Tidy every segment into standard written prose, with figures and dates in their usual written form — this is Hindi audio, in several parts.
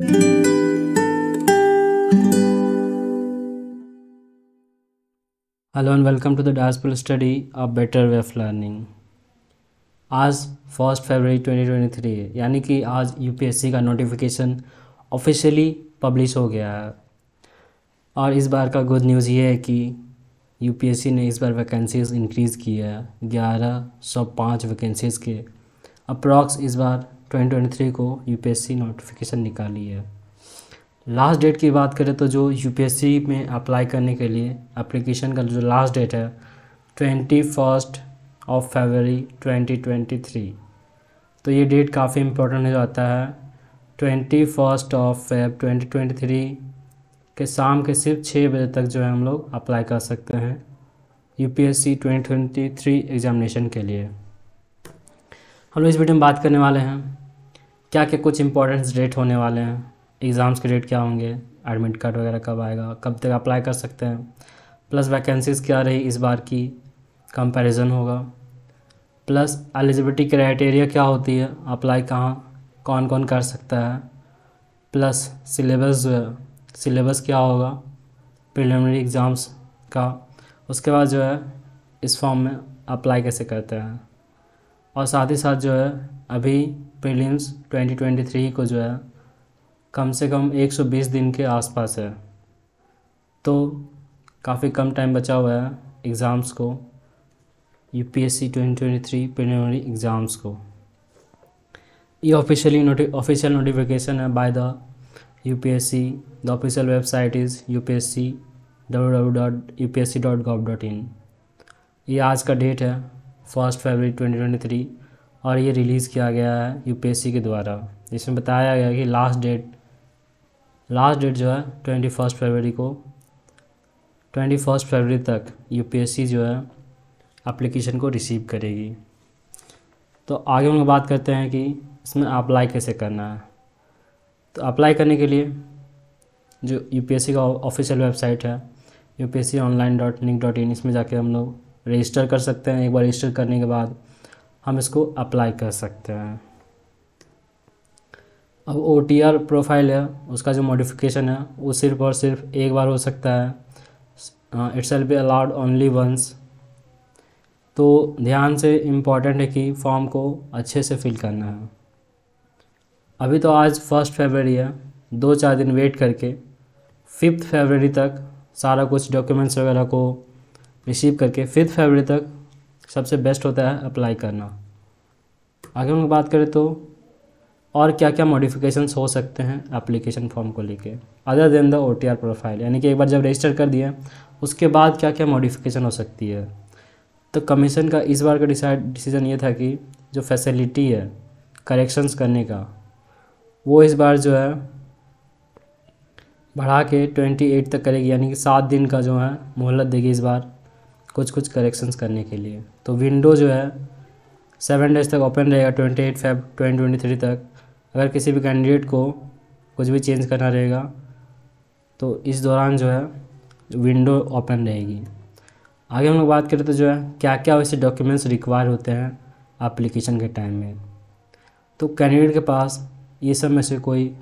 Hello and welcome to the diaspora study a better way of learning. आज 1 फरवरी 2023 है, यानी कि आज यूपीएससी का नोटिफिकेशन ऑफिशियली पब्लिश हो गया है। और इस बार का गुड न्यूज़ ये है कि यूपीएससी ने इस बार वैकेंसीज़ इंक्रीज़ की है 1105 वैकेंसीज़ के अप्रॉक्स। इस बार 2023 को यूपीएससी नोटिफिकेशन निकाली है। लास्ट डेट की बात करें तो जो यूपीएससी में अप्लाई करने के लिए एप्लीकेशन का जो लास्ट डेट है 21 फरवरी 2023। तो ये डेट काफ़ी इम्पोर्टेंट हो जाता है। 21 फेब 2023 के शाम के सिर्फ 6 बजे तक जो है हम लोग अप्लाई कर सकते हैं यूपीएससी 2023 एग्ज़ामिनेशन के लिए। हम लोग इस वीडियो में बात करने वाले हैं क्या क्या कुछ इंपॉर्टेंट डेट होने वाले हैं, एग्ज़ाम्स के डेट क्या होंगे, एडमिट कार्ड वगैरह कब आएगा, कब तक अप्लाई कर सकते हैं, प्लस वैकेंसीज़ क्या रही इस बार की, कंपैरिजन होगा, प्लस एलिजिबिलिटी क्राइटेरिया क्या होती है, अप्लाई कहाँ कौन कौन कर सकता है, प्लस सिलेबस क्या होगा प्रिलिमिनरी एग्ज़ाम्स का, उसके बाद जो है इस फॉर्म में अप्लाई कैसे करते हैं, और साथ ही साथ जो है अभी प्रीलिम्स 2023 को जो है कम से कम 120 दिन के आसपास है, तो काफ़ी कम टाइम बचा हुआ है एग्ज़ाम्स को, यूपीएससी 2023 प्रीलिमिनरी एग्ज़ाम्स को। ये ऑफिशियल नोटिफिकेशन है by the UPSC. The official website is UPSC www.upsc.gov.in। ये आज का डेट है 1 फरवरी 2023 और ये रिलीज़ किया गया है यूपीएससी के द्वारा, जिसमें बताया गया कि लास्ट डेट जो है 21 फरवरी तक यूपीएससी जो है एप्लीकेशन को रिसीव करेगी। तो आगे हम लोग बात करते हैं कि इसमें अप्लाई कैसे करना है। तो अप्लाई करने के लिए जो यूपीएससी का ऑफिशियल वेबसाइट है upsconline.nic.in, इसमें जाके हम लोग रजिस्टर कर सकते हैं। एक बार रजिस्टर करने के बाद हम इसको अप्लाई कर सकते हैं। अब OTR प्रोफाइल है, उसका जो मॉडिफिकेशन है वो सिर्फ और सिर्फ एक बार हो सकता है। It's will be allowed only once. तो ध्यान से इम्पॉर्टेंट है कि फॉर्म को अच्छे से फिल करना है। अभी तो आज 1 फरवरी है, 2-4 दिन वेट करके 5 फरवरी तक सारा कुछ डॉक्यूमेंट्स वगैरह को रिसीव करके 5 फरवरी तक सबसे बेस्ट होता है अप्लाई करना। आगे हम बात करें तो और क्या क्या मॉडिफिकेशंस हो सकते हैं एप्लीकेशन फॉर्म को लेके other than the OTR profile, यानी कि एक बार जब रजिस्टर कर दिया उसके बाद क्या क्या मॉडिफिकेशन हो सकती है। तो कमीशन का इस बार का डिसीजन ये था कि जो फैसिलिटी है करेक्शंस करने का वो इस बार जो है बढ़ा के 28 तक करेगी, यानी कि 7 दिन का जो है मोहलत देगी इस बार कुछ करेक्शंस करने के लिए। तो विंडो जो है 7 डेज़ तक ओपन रहेगा 28 फेब 2023 तक। अगर किसी भी कैंडिडेट को कुछ भी चेंज करना रहेगा तो इस दौरान जो है विंडो ओपन रहेगी। आगे हम लोग बात करें तो जो है क्या क्या वैसे डॉक्यूमेंट्स रिक्वायर होते हैं एप्लीकेशन के टाइम में। तो कैंडिडेट के पास ये सब में से कोई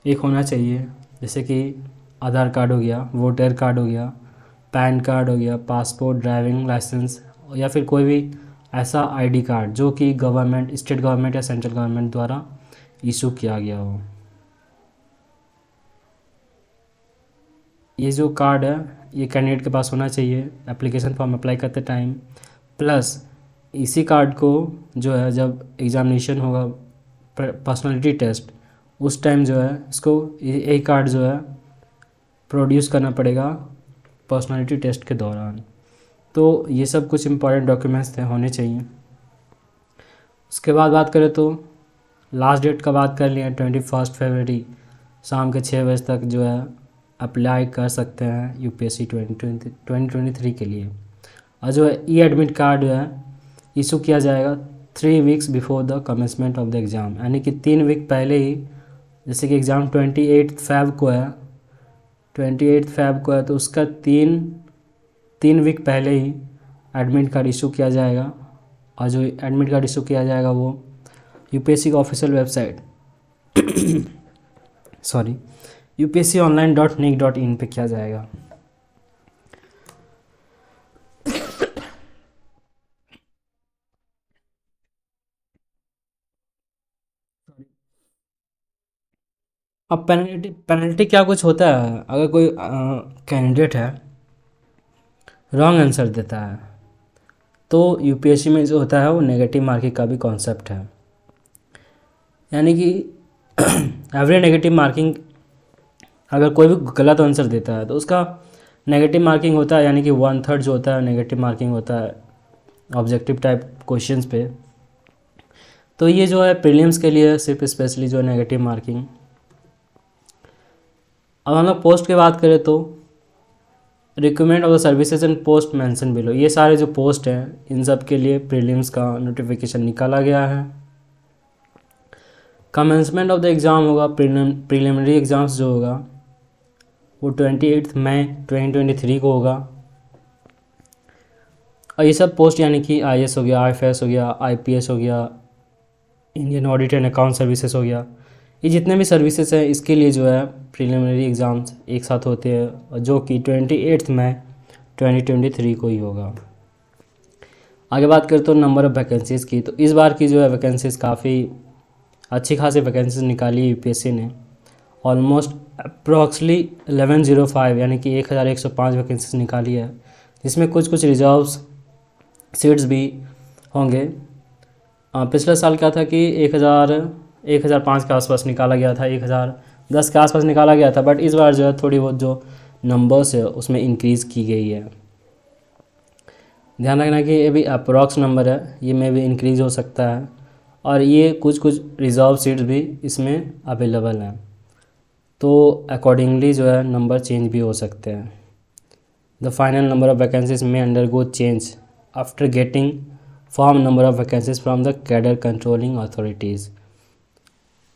एक होना चाहिए, जैसे कि आधार कार्ड हो गया, वोटर कार्ड हो गया, पैन कार्ड हो गया, पासपोर्ट, ड्राइविंग लाइसेंस, या फिर कोई भी ऐसा ID कार्ड जो कि गवर्नमेंट, स्टेट गवर्नमेंट या सेंट्रल गवर्नमेंट द्वारा इशू किया गया हो। ये जो कार्ड है ये कैंडिडेट के पास होना चाहिए एप्लीकेशन फॉर्म अप्लाई करते टाइम। प्लस इसी कार्ड को जो है जब एग्ज़ामिनेशन होगा पर्सनालिटी टेस्ट उस टाइम जो है इसको यही कार्ड जो है प्रोड्यूस करना पड़ेगा पर्सनालिटी टेस्ट के दौरान। तो ये सब कुछ इंपॉर्टेंट डॉक्यूमेंट्स थे, होने चाहिए। उसके बाद बात करें तो लास्ट डेट का बात कर लिया 21 फरवरी शाम के 6 बजे तक जो है अप्लाई कर सकते हैं यूपीएससी 2023 के लिए। और जो है एडमिट कार्ड जो है इशू किया जाएगा 3 weeks before the commencement of the exam, यानी कि 3 वीक पहले ही, जैसे कि एग्ज़ाम 28 फेब को है तो उसका 3 वीक पहले ही एडमिट कार्ड इशू किया जाएगा। और जो एडमिट कार्ड इशू किया जाएगा वो यूपीएससी का ऑफिशियल वेबसाइट सॉरी upsconline.nic.in पे किया जाएगा। अब पेनल्टी क्या कुछ होता है, अगर कोई कैंडिडेट है रॉन्ग आंसर देता है तो यूपीएससी में जो होता है वो नेगेटिव मार्किंग का भी कॉन्सेप्ट है, यानी कि एवरी नेगेटिव मार्किंग, अगर कोई भी गलत आंसर देता है तो उसका नेगेटिव मार्किंग होता है, यानी कि 1/3 जो होता है नेगेटिव मार्किंग होता है ऑब्जेक्टिव टाइप क्वेश्चंस पे। तो ये जो है प्रीलिम्स के लिए सिर्फ स्पेशली जो है नेगेटिव मार्किंग। अब हम लोग पोस्ट की बात करें तो requirement of the services and post mention below, ये सारे जो पोस्ट हैं इन सब के लिए प्रीलिम्स का नोटिफिकेशन निकाला गया है। कमेंसमेंट ऑफ द एग्ज़ाम होगा, प्रीलिमिनरी एग्ज़ाम्स जो होगा वो 28 मई 2023 को होगा। और ये सब पोस्ट यानी कि आईएएस हो गया, आईएफएस हो गया, आईपीएस हो गया, Indian audit and account services हो गया, ये जितने भी सर्विसेज हैं इसके लिए जो है प्रीलिमिनरी एग्ज़ाम्स एक साथ होते हैं, जो कि 28 मई 2023 को ही होगा। आगे बात करें तो नंबर ऑफ़ वैकेंसीज़ की, तो इस बार की जो है वैकेंसीज़ काफ़ी अच्छी खासी वैकेंसीज निकाली यूपीएससी ने, ऑलमोस्ट अप्रॉक्सली 1105 यानी कि 1105 वैकेंसीज निकाली है, जिसमें कुछ कुछ रिजर्व्स सीट्स भी होंगे। पिछले साल क्या था कि 1005 के आसपास निकाला गया था, 1010 के आसपास निकाला गया था, बट इस बार जो है थोड़ी बहुत जो नंबर्स है उसमें इंक्रीज़ की गई है। ध्यान रखना कि ये भी अप्रॉक्स नंबर है, ये में भी इंक्रीज़ हो सकता है, और ये कुछ कुछ रिजर्व सीट्स भी इसमें अवेलेबल हैं, तो अकॉर्डिंगली जो है नंबर चेंज भी हो सकते हैं। The final number of vacancies may undergo change after getting form number of vacancies from the cadre controlling authorities.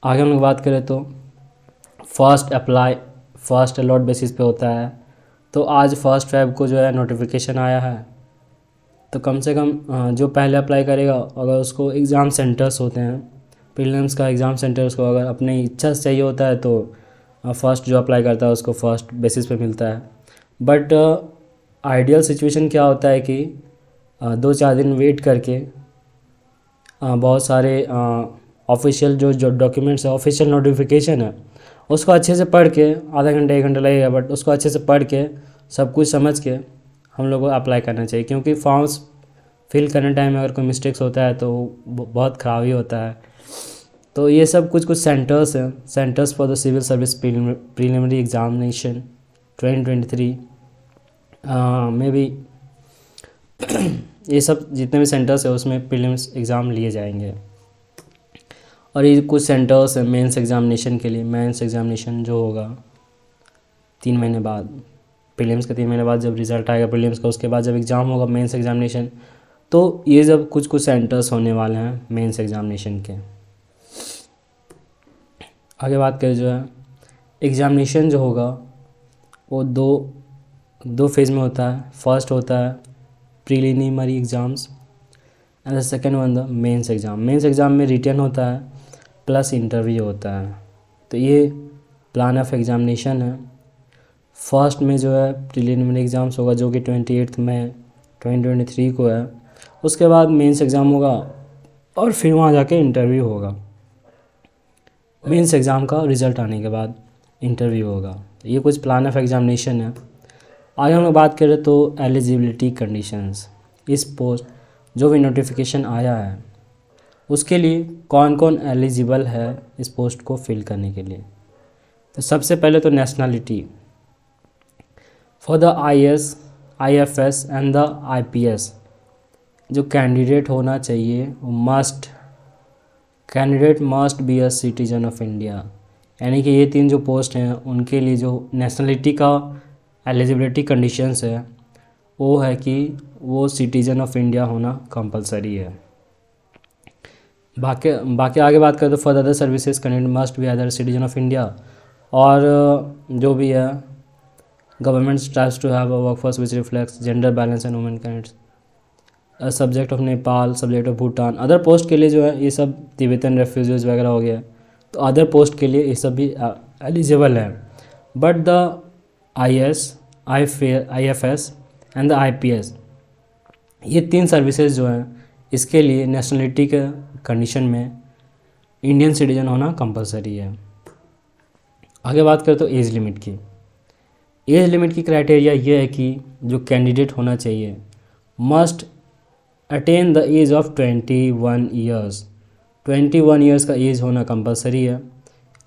आगे हम लोग बात करें तो फर्स्ट अलॉट बेसिस पे होता है, तो आज 1 फ़रवरी को जो है नोटिफिकेशन आया है, तो कम से कम जो पहले अप्लाई करेगा अगर उसको एग्ज़ाम सेंटर्स होते हैं प्रीलिम्स का एग्ज़ाम सेंटर, उसको अगर अपनी इच्छा से चाहिए होता है तो फर्स्ट जो अप्लाई करता है उसको फर्स्ट बेसिस पे मिलता है। बट आइडियल सिचुएशन क्या होता है कि 2-4 दिन वेट करके बहुत सारे ऑफिशियल जो डॉक्यूमेंट्स है, ऑफिशियल नोटिफिकेशन है, उसको अच्छे से पढ़ के, आधा घंटा 1 घंटा लगेगा, बट उसको अच्छे से पढ़ के सब कुछ समझ के हम लोग को अप्लाई करना चाहिए, क्योंकि फॉर्म्स फिल करने टाइम में अगर कोई मिस्टेक्स होता है तो बहुत खराबी होता है। तो ये सब कुछ कुछ सेंटर्स हैं, centres for the civil service preliminary examination 2023 में भी ये सब जितने भी सेंटर्स है उसमें प्रीलिम्स एग्ज़ाम लिए जाएंगे। और ये कुछ सेंटर्स हैं मेंस एग्जामिनेशन के लिए, मेंस एग्जामिनेशन जो होगा 3 महीने बाद, प्रीलिम्स के 3 महीने बाद जब रिज़ल्ट आएगा प्रीलिम्स का, उसके बाद जब एग्ज़ाम होगा मेंस एग्जामिनेशन, तो ये जब कुछ कुछ सेंटर्स होने वाले हैं मेंस एग्जामिनेशन के। आगे बात करें जो है एग्ज़ामिनेशन जो होगा वो दो फेज़ में होता है। फर्स्ट होता है preliminary exams and the second one the mains exam. Mains exam में रिटन होता है प्लस इंटरव्यू होता है, तो ये प्लान ऑफ एग्ज़ामिनेशन है। फर्स्ट में जो है प्रीलिमिनरी एग्ज़ाम्स होगा जो कि 28 मई 2023 को है, उसके बाद मेंस एग्ज़ाम होगा और फिर वहाँ जाके इंटरव्यू होगा। मेंस एग्ज़ाम का रिज़ल्ट आने के बाद इंटरव्यू होगा। ये कुछ प्लान ऑफ एग्ज़ामिनेशन है। आगे हम लोग बात करें तो एलिजिबिलिटी कंडीशंस, इस पोस्ट जो भी नोटिफिकेशन आया है उसके लिए कौन कौन एलिजिबल है इस पोस्ट को फिल करने के लिए। तो सबसे पहले तो nationality for the IAS, IFS and the IPS जो कैंडिडेट होना चाहिए वो candidate must be a citizen of India, यानी कि ये 3 जो पोस्ट हैं उनके लिए जो नेशनलिटी का एलिजिबिलिटी कंडीशंस है वो है कि वो सिटीजन ऑफ इंडिया होना कंपलसरी है। बाकी आगे बात करें तो for other services candidate must be other citizen of India, और जो भी है government strives to have a workforce which reflects gender balance and women candidates, subject of Nepal, subject of Bhutan. Other post के लिए जो है ये सब तिब्बतन रेफ्यूजीज वगैरह हो गया, तो अदर पोस्ट के ये सब भी एलिजिबल है। But the IFS and the IPS, ये 3 सर्विसेज जो हैं इसके लिए नेशनलिटी के कंडीशन में इंडियन सिटीजन होना कंपलसरी है। आगे बात करें तो एज लिमिट की। एज लिमिट की क्राइटेरिया ये है कि जो कैंडिडेट होना चाहिए must attain the age of 21 years. 21 years का एज होना कंपलसरी है।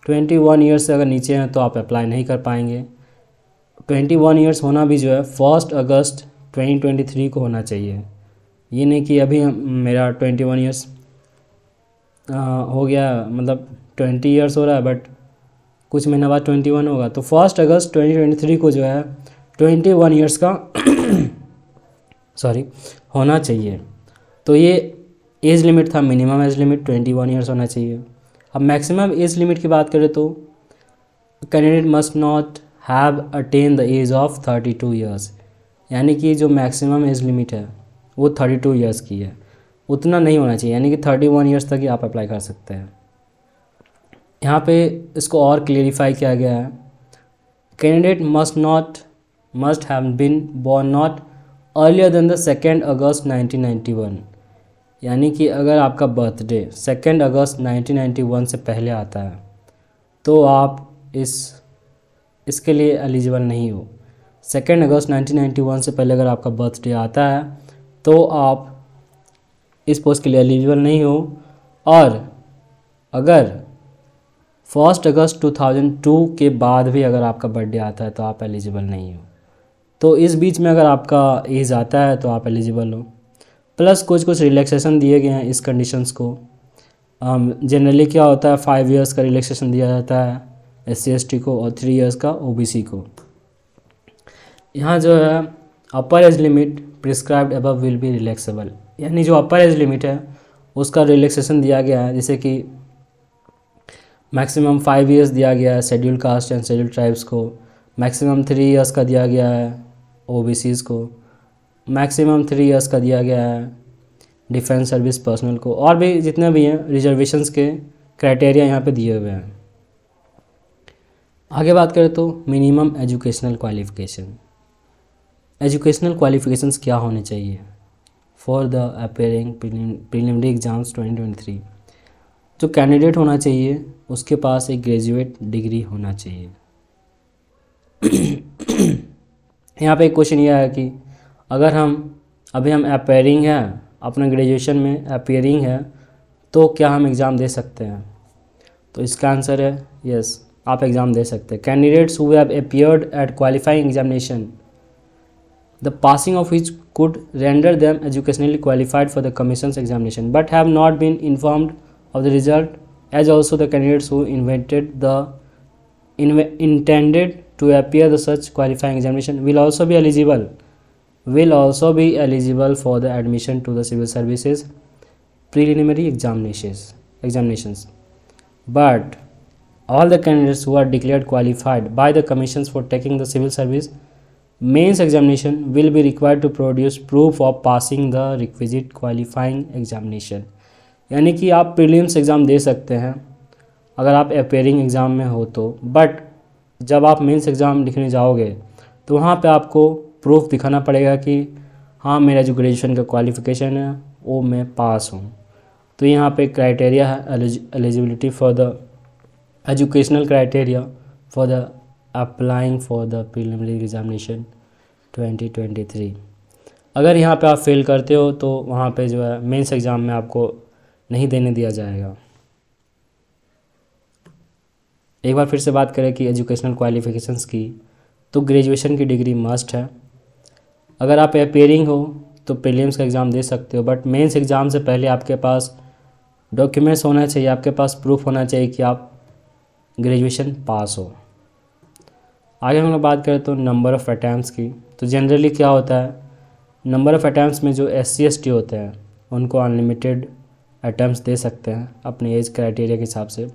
21 ईयर्स से अगर नीचे हैं तो आप अप्लाई नहीं कर पाएंगे। 21 ईयर्स होना भी जो है 1 अगस्त 2023 को होना चाहिए। ये नहीं कि अभी मेरा 21 ईयर्स हो गया, मतलब 20 ईयर्स हो रहा है बट कुछ महीना बाद 21 होगा, तो 1 अगस्त 2023 को जो है 21 ईयर्स का होना चाहिए। तो ये एज लिमिट था, मिनिमम एज लिमिट 21 ईयर्स होना चाहिए। अब मैक्सिमम एज लिमिट की बात करें तो candidate must not have attain the age of 32 years, यानी कि जो मैक्सिमम एज लिमिट है वो 32 ईयर्स की है, उतना नहीं होना चाहिए, यानी कि 31 ईयर्स तक ही आप अप्लाई कर सकते हैं। यहाँ पे इसको और क्लियरिफाई किया गया है, candidate must have been born not earlier than the 2 August 1991, यानी कि अगर आपका बर्थडे 2 अगस्त 1991 से पहले आता है तो आप इसके लिए एलिजिबल नहीं हो। 2 अगस्त 1991 से पहले अगर आपका बर्थडे आता है तो आप इस पोस्ट के लिए एलिजिबल नहीं हो। और अगर 1 अगस्त 2002 के बाद भी अगर आपका बर्थडे आता है तो आप एलिजिबल नहीं हो। तो इस बीच में अगर आपका एज आता है तो आप एलिजिबल हो। प्लस कुछ रिलैक्सेशन दिए गए हैं इस कंडीशंस को। जनरली क्या होता है 5 इयर्स का रिलैक्सेशन दिया जाता है SC/ST को और 3 इयर्स का OBC को। यहाँ जो है अपर age limit prescribed above will be relaxable, यानी जो अपर एज लिमिट है उसका रिलैक्सेशन दिया गया है, जैसे कि मैक्सिमम 5 इयर्स दिया गया है schedule caste and schedule tribes को, मैक्सिमम 3 इयर्स का दिया गया है OBCs को, मैक्सिमम 3 इयर्स का दिया गया है डिफेंस सर्विस पर्सनल को, और भी जितने भी हैं रिजर्वेशंस के क्राइटेरिया यहाँ पे दिए हुए हैं। आगे बात करें तो minimum educational qualification. Educational qualifications क्या होने चाहिए for the appearing preliminary exams 2023। जो कैंडिडेट होना चाहिए उसके पास एक ग्रेजुएट डिग्री होना चाहिए। यहाँ पे एक क्वेश्चन यह है कि अगर हम अपेयरिंग हैं, अपना ग्रेजुएशन में अपेयरिंग है, तो क्या हम एग्ज़ाम दे सकते हैं? तो इसका आंसर है यस, आप एग्ज़ाम दे सकते हैं। Candidates who have appeared at qualifying examination the passing of which could render them educationally qualified for the commission's examination but have not been informed of the result, as also the candidates who intended to appear the such qualifying examination will also be eligible for the admission to the civil services preliminary examinations. But all the candidates who are declared qualified by the commissions for taking the civil service mains examination will be required to produce proof of passing the requisite qualifying examination। यानी कि आप प्रीलिम्स एग्ज़ाम दे सकते हैं अगर आप अपेयरिंग एग्ज़ाम में हो तो, बट जब आप मेंस एग्ज़ाम लिखने जाओगे तो वहाँ पे आपको प्रूफ दिखाना पड़ेगा कि हाँ मेरा जो ग्रेजुएशन का क्वालिफ़िकेशन है वो मैं पास हूँ। तो यहाँ पे क्राइटेरिया है eligibility for the educational criteria for the applying for the preliminary examination 2023। अगर यहाँ पे आप फेल करते हो तो वहाँ पे जो है मेंस एग्ज़ाम में आपको नहीं देने दिया जाएगा। एक बार फिर से बात करें कि एजुकेशनल क्वालिफ़िकेशंस की, तो ग्रेजुएशन की डिग्री मस्ट है। अगर आप अपेयरिंग हो तो प्रीलिम्स का एग्ज़ाम दे सकते हो, बट मेंस एग्ज़ाम से पहले आपके पास डॉक्यूमेंट्स होना चाहिए, आपके पास प्रूफ होना चाहिए कि आप ग्रेजुएशन पास हो। आगे हम लोग बात करें तो नंबर ऑफ़ अटैम्प्ट्स की, तो जनरली क्या होता है नंबर ऑफ़ अटैम्प्ट्स में जो SC/ST होते हैं उनको अनलिमिटेड अटैम्प्ट्स दे सकते हैं अपने एज क्राइटेरिया के हिसाब से,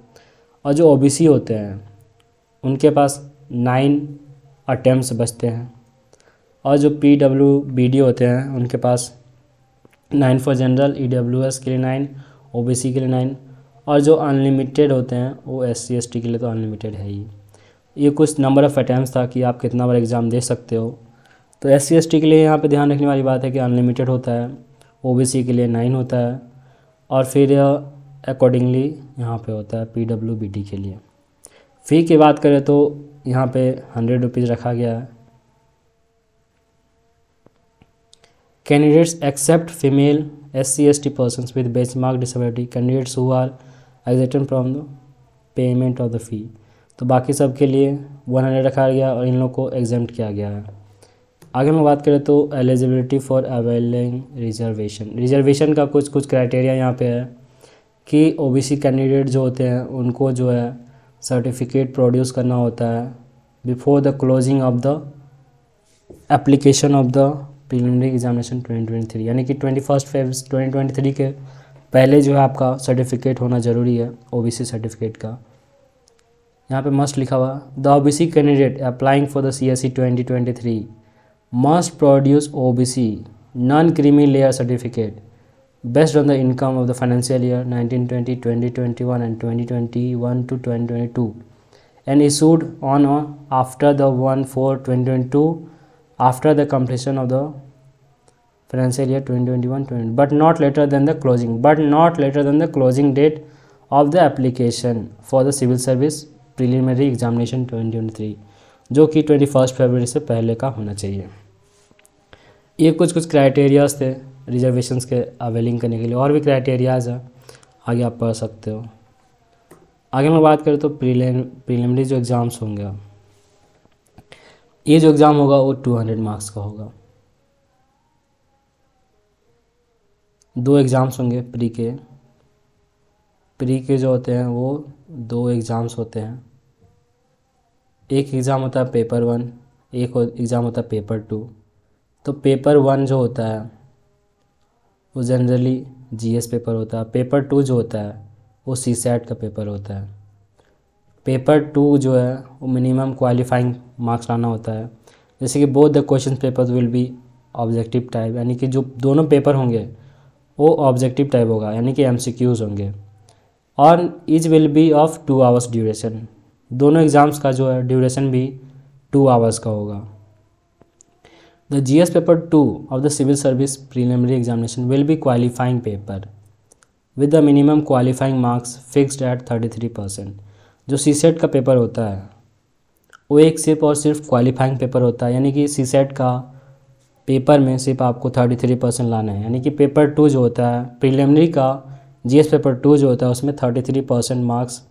और जो OBC होते हैं उनके पास 9 अटैम्प्ट्स बचते हैं, और जो PWBD होते हैं उनके पास 9 फॉर जनरल, EWS के लिए 9, OBC के लिए 9, और जो अनलिमिटेड होते हैं वो SC/ST के लिए तो अनलिमिटेड है ही। ये कुछ नंबर ऑफ़ अटैम्प्ट्स था कि आप कितना बार एग्ज़ाम दे सकते हो। तो SC/ST के लिए यहाँ पे ध्यान रखने वाली बात है कि अनलिमिटेड होता है, OBC के लिए 9 होता है, और फिर अकॉर्डिंगली यहाँ पे होता है PWBD के लिए। फ़ी की बात करें तो यहाँ पे 100 रुपीज़ रखा गया है। Candidates except female SC/ST persons with benchmark disability candidates who are exempted from the payment of the fee। तो बाकी सब के लिए 100 रखा गया और इन लोग को एग्जेम्प्ट किया गया है। आगे हम बात करें तो एलिजिबिलिटी फॉर अवेलिंग रिजर्वेशन का कुछ क्राइटेरिया यहाँ पे है कि OBC कैंडिडेट जो होते हैं उनको जो है सर्टिफिकेट प्रोड्यूस करना होता है before the closing of the application of the preliminary examination 2023, यानी कि 21 February 2023 के पहले जो है आपका सर्टिफिकेट होना ज़रूरी है OBC सर्टिफिकेट का। यहाँ पे मस्ट लिखा हुआ, the OBC candidate applying for the CSE 2023 must produce OBC non creamy layer certificate based on the income of the financial year 1920, 2021 and 2021 to 2022 and issued on or after the 1/4/2022 after the completion of the financial year 2021-20, but not later than the closing date of the application for the civil service preliminary examination 2023, जो कि 21 फरवरी से पहले का होना चाहिए। ये कुछ क्राइटेरियाज थे रिजर्वेशंस के अवेलिंग करने के लिए, और भी क्राइटेरियाज है, आगे आप पढ़ सकते हो। आगे मैं बात करें तो प्रीलिमिनरी जो एग्ज़ाम्स होंगे, ये जो एग्ज़ाम होगा वो 200 मार्क्स का होगा। 2 एग्ज़ाम्स होंगे प्री के जो होते हैं वो 2 एग्ज़ाम्स होते हैं। एक एग्ज़ाम होता है पेपर 1, एक एग्ज़ाम होता है पेपर 2। तो पेपर 1 जो होता है वो जनरली GS पेपर होता है। पेपर 2 जो होता है वो CSAT का पेपर होता है। पेपर 2 जो है वो मिनिमम क्वालिफाइंग मार्क्स लाना होता है। जैसे कि both the question papers will be objective type, यानी कि जो दोनों पेपर होंगे वो ऑब्जेक्टिव टाइप होगा, यानी कि MCQs होंगे, और each will be of 2 hours duration. दोनों एग्ज़ाम्स का जो है ड्यूरेशन भी 2 आवर्स का होगा। The GS paper 2 of the civil service preliminary examination will be qualifying paper with the minimum qualifying marks fixed at 33%। जो CSAT का पेपर होता है वो एक सिर्फ और सिर्फ क्वालिफाइंग पेपर होता है, यानी कि CSAT का पेपर में सिर्फ आपको 33% लाना है। यानी कि पेपर 2 जो होता है प्रीलिमिनरी का, GS पेपर 2 जो होता है उसमें 33% मार्क्स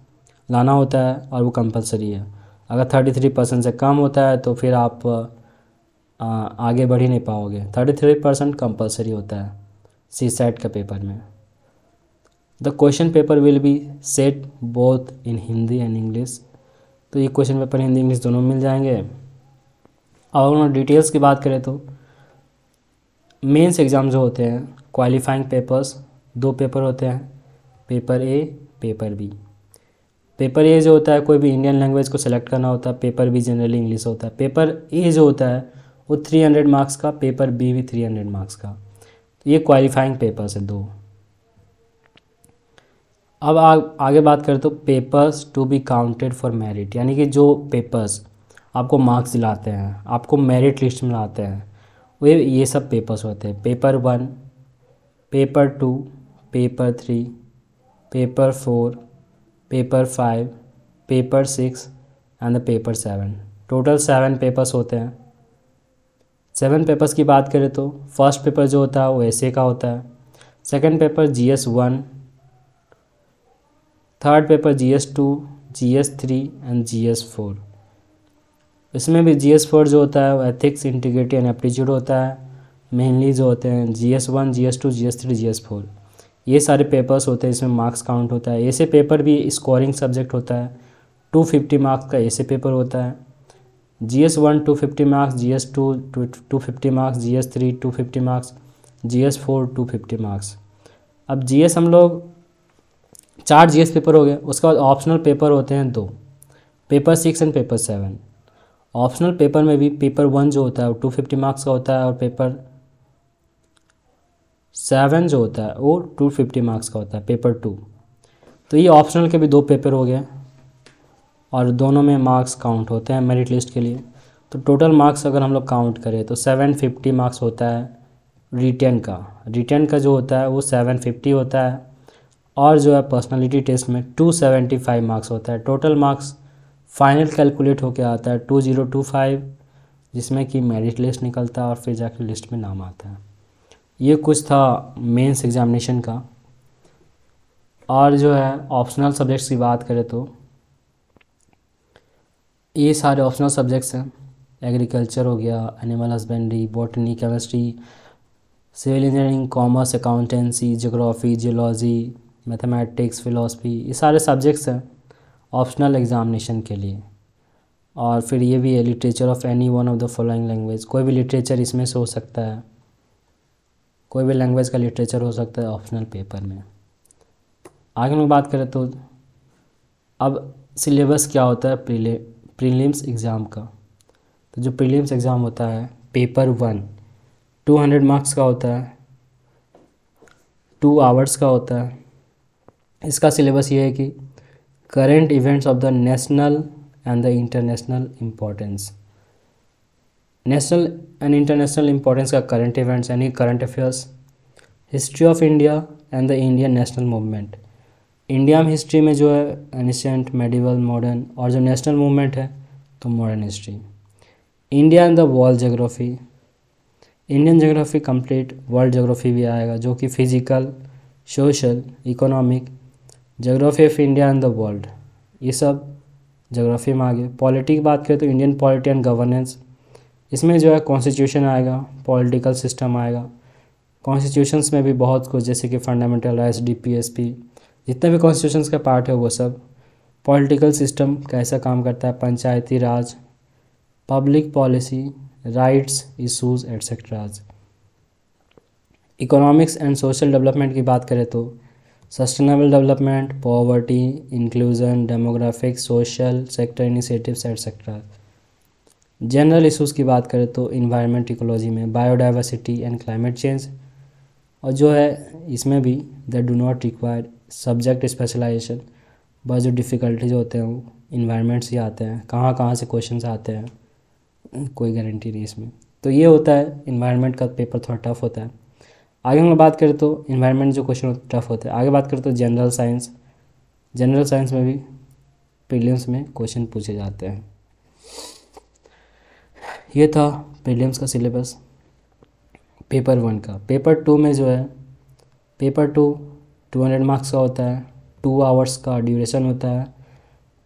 लाना होता है और वो कंपलसरी है। अगर 33% से कम होता है तो फिर आप आगे बढ़ ही नहीं पाओगे। 33% कंपलसरी होता है CSAT का पेपर में। The question paper will be set both in Hindi and English. तो ये क्वेश्चन पेपर हिंदी इंग्लिश दोनों मिल जाएंगे। और डिटेल्स की बात करें तो मेंस एग्ज़ाम जो होते हैं क्वालिफाइंग पेपर्स 2 पेपर होते हैं, paper A paper B। Paper A जो होता है कोई भी इंडियन लैंग्वेज को सेलेक्ट करना होता है, पेपर B जनरली इंग्लिश होता है। पेपर A जो होता है वो 300 मार्क्स का, पेपर B भी 300 मार्क्स का। तो ये क्वालिफाइंग पेपर्स है 2। अब आगे बात करें तो papers to be counted for merit, यानी कि जो पेपर्स आपको मार्क्स दिलाते हैं, आपको मेरिट लिस्ट में लाते हैं, ये सब पेपर्स होते हैं। Paper 1, paper 2, paper 3, paper 4, paper 5, paper 6 and the paper 7। Total 7 papers होते हैं। 7 पेपर्स की बात करें तो फर्स्ट पेपर जो होता है वो ऐसे का होता है, second paper GS1, third paper GS2, GS3 and GS4। इसमें भी GS4 जो होता है वो एथिक्स, इंटीग्रिटी एंड एप्टीट्यूड होता है। मेनली जो होते हैं GS1, GS2, GS3, GS4 ये सारे पेपर्स होते हैं, इसमें मार्क्स काउंट होता है। ऐसे पेपर भी स्कोरिंग सब्जेक्ट होता है, 250 मार्क्स का ऐसे पेपर होता है। GS1 250 marks, GS2 250 marks, GS3 250 marks, GS4 250 marks. अब GS हम लोग 4 GS पेपर हो गए। उसके बाद ऑप्शनल पेपर होते हैं 2, paper 6 and paper 7। Optional paper में भी पेपर 1 जो होता है वो 250 मार्क्स का होता है और पेपर 7 जो होता है वो 250 मार्क्स का होता है, पेपर 2। तो ये ऑप्शनल के भी 2 पेपर हो गए और दोनों में मार्क्स काउंट होते हैं मेरिट लिस्ट के लिए। तो टोटल मार्क्स अगर हम लोग काउंट करें तो 750 मार्क्स होता है रिटेन का जो होता है वो 750 होता है, और जो है पर्सनालिटी टेस्ट में 275 मार्क्स होता है। टोटल मार्क्स फाइनल कैलकुलेट होकर आता है 2025, जिसमें कि मेरिट लिस्ट निकलता है और फिर जाकर लिस्ट में नाम आता है। ये कुछ था मेंस एग्जामिनेशन का। और जो है ऑप्शनल सब्जेक्ट्स की बात करें तो ये सारे ऑप्शनल सब्जेक्ट्स हैं। एग्रीकल्चर हो गया, animal husbandry, botany, chemistry, civil engineering, commerce, accountancy, geography, geology, mathematics, philosophy, ये सारे सब्जेक्ट्स हैं ऑप्शनल एग्जामिनेशन के लिए। और फिर ये भी है literature of any one of the following language, कोई भी लिटरेचर इसमें से हो सकता है, कोई भी लैंग्वेज का लिटरेचर हो सकता है ऑप्शनल पेपर में। आगे हम लोग बात करें तो अब सिलेबस क्या होता है प्रीलिम्स एग्ज़ाम का। तो जो प्रीलिम्स एग्ज़ाम होता है पेपर 1 200 मार्क्स का होता है, 2 आवर्स का होता है। इसका सिलेबस ये है कि current events of the national and the international importance. National and international importance का करंट इवेंट्स यानी current affairs, history of India and the Indian national movement. India में हिस्ट्री में जो है एनिशेंट, मेडिवल, मॉडर्न, और जो नेशनल मूवमेंट है तो modern history. India and the world geography, Indian geography complete, world geography भी आएगा जो कि physical, social, economic, geography of India and the world, ये सब ज्योग्राफी में आ गए। पॉलिटी की बात करें तो इंडियन पॉलिटी एंड गवर्नेंस, इसमें जो है कॉन्स्टिट्यूशन आएगा, पॉलिटिकल सिस्टम आएगा। कॉन्स्टिट्यूशंस में भी बहुत कुछ जैसे कि फंडामेंटल राइट्स, डीपीएसपी, जितने भी कॉन्स्टिट्यूशंस का पार्ट है वो सब। पॉलिटिकल सिस्टम कैसा काम करता है, Panchayati Raj, public policy, rights, issues etceteras. Economics and social development की बात करें तो sustainable development, poverty, inclusion, demographics, social sector initiatives etcetera. General issues की बात करें तो इन्वायरमेंट इकोलॉजी में बायोडाइवर्सिटी एंड क्लाइमेट चेंज, और जो है इसमें भी that do not require subject specialisation, बस जो डिफ़िकल्टीज होते हैं वो इन्वायरमेंट से आते हैं, कहाँ कहाँ से क्वेश्चंस आते हैं कोई गारंटी नहीं इसमें। तो ये होता है इन्वायरमेंट का पेपर थोड़ा टफ होता है। आगे हम बात करें तो इन्वायरमेंट जो क्वेश्चन टफ होते हैं। आगे बात करें तो जनरल साइंस में भी प्रीलिम्स में क्वेश्चन पूछे जाते हैं। ये था प्रीलिम्स का सिलेबस पेपर 1 का। पेपर 2 में जो है पेपर 2 200 मार्क्स का होता है, 2 आवर्स का ड्यूरेशन होता है।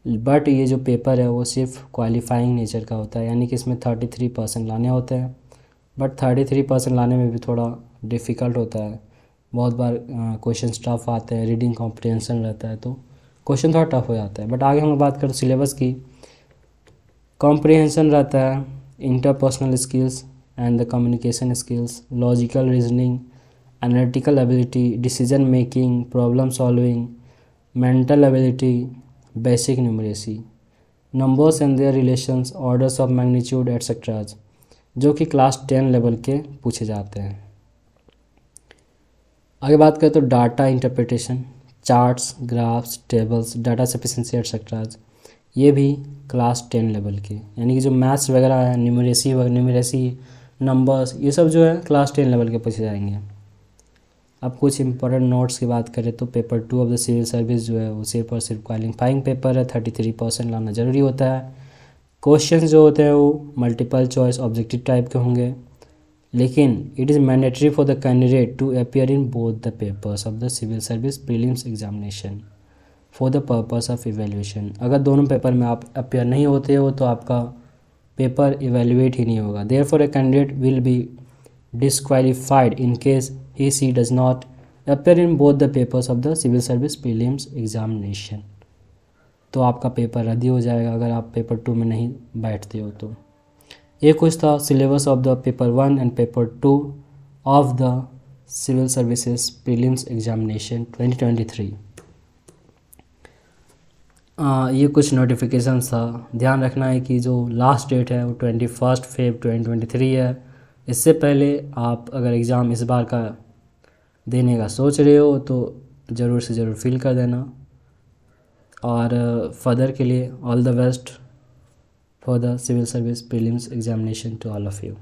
बट ये जो पेपर है वो सिर्फ क्वालिफाइंग नेचर का होता है, यानी कि इसमें 33% लाने होते हैं। बट 33% लाने में भी थोड़ा डिफ़िकल्ट होता है, बहुत बार क्वेश्चन टफ आते हैं, रीडिंग कॉम्प्रिहेंशन रहता है तो क्वेश्चन थोड़ा टफ हो जाता है। बट आगे हम बात करें सिलेबस की, कॉम्प्रिहेंशन रहता है, interpersonal skills and the communication skills, logical reasoning, analytical ability, decision making, problem solving, mental ability, basic numeracy, numbers and their relations, orders of magnitude etceteras, जो कि क्लास 10 लेवल के पूछे जाते हैं। आगे बात करें तो data interpretation, charts, graphs, tables, data sufficiency etceteras, ये भी क्लास 10 लेवल के, यानी कि जो मैथ्स वगैरह है, न्यूमरेसी, नंबर्स, ये सब जो है क्लास 10 लेवल के पूछे जाएंगे। अब कुछ इंपॉर्टेंट नोट्स की बात करें तो paper 2 of the civil service जो है वो सिर्फ और सिर्फ क्वालिफाइंग पेपर है, 33% लाना ज़रूरी होता है। क्वेश्चन जो होते हैं वो मल्टीपल चॉइस ऑब्जेक्टिव टाइप के होंगे, लेकिन it is mandatory for the candidate to appear in both the papers of the civil service prelims examination for the purpose of evaluation. अगर दोनों पेपर में आप अपियर नहीं होते हो तो आपका पेपर इवेल्युएट ही नहीं होगा। Therefore a candidate will be disqualified in case he does not appear in both the papers of the civil service prelims examination। तो आपका पेपर रद्द हो जाएगा अगर आप पेपर 2 में नहीं बैठते हो तो। ये कुछ था syllabus of the paper 1 and paper 2 of the civil services prelims examination 2023। ये कुछ नोटिफिकेशन था। ध्यान रखना है कि जो लास्ट डेट है वो 21 Feb 2023 है। इससे पहले आप अगर एग्ज़ाम इस बार का देने का सोच रहे हो तो ज़रूर से ज़रूर फिल कर देना। और फर्दर के लिए all the best for the civil service prelims examination to all of you.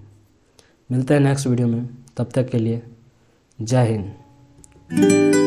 मिलते हैं नेक्स्ट वीडियो में, तब तक के लिए जय हिंद।